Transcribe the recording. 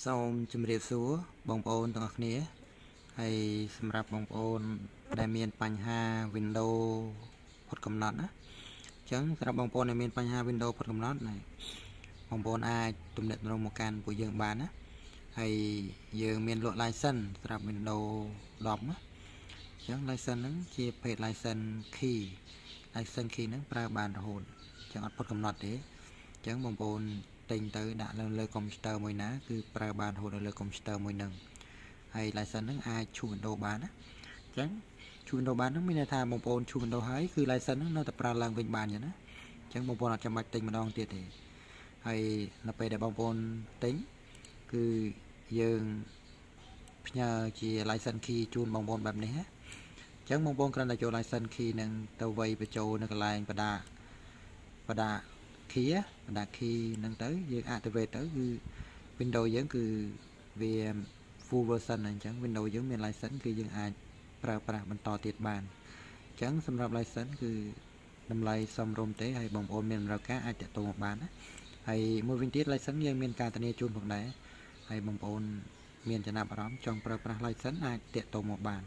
សូមជម្រាបសួរបងប្អូនទាំងអស់គ្នាហើយសម្រាប់បងប្អូនដែលមានបញ្ហា Windows ផុតកំណត់ណាអញ្ចឹងសម្រាប់បងប្អូនដែលមានបញ្ហា Windows ផុតកំណត់បងប្អូនអាចទំនាក់ទំនងមកកាន់ពួកយើងបានណាហើយយើងមានលក់ license សម្រាប់ Windows 10ណាអញ្ចឹង license ហ្នឹងជាភេទ license key ហ្នឹងប្រើបានរហូតអញ្ចឹងអត់ផុតកំណត់ទេអញ្ចឹងបងប្អូនទិញទៅដាក់លើកុំព្យូទ័រមួយណាគឺប្រើបានរហូតនៅលើកុំព្យូទ័រមួយហ្នឹងហើយ license ហ្នឹងអាចឈូស Windows បានណាអញ្ចឹងឈូស Windows បានហ្នឹងមានន័យថាបងប្អូនឈូស Windows ហើយគឺ license ហ្នឹងនៅតែប្រើឡើងវិញបានអញ្ចឹងណាអញ្ចឹងបងប្អូនអត់ចាំបាច់ទិញម្ដងទៀតទេហើយនៅពេលដែលបងប្អូនទិញគឺយើងផ្ញើជា license key ជូនបងប្អូនបែបនេះណាអញ្ចឹងបងប្អូនគ្រាន់តែចូល license key នឹងទៅវាយបញ្ចូលនៅកន្លែងបដា key ហ្នឹងទៅយើង activate ទៅគឺ Windows យើងគឺវា full version អញ្ចឹង Windows យើងមាន license គឺយើងអាចប្រើប្រាស់បន្តទៀតបានអញ្ចឹងសម្រាប់ license គឺតម្លៃសមរម្យទេហើយបងប្អូនមានតម្រូវការអាចតាក់ទងមកបានណាហើយមួយវិញទៀត license យើងមានការធានាជូនផងដែរហើយបងប្អូនមានចំណាប់អារម្មណ៍ចង់ប្រើប្រាស់ license អាចតាក់ទងមកបាន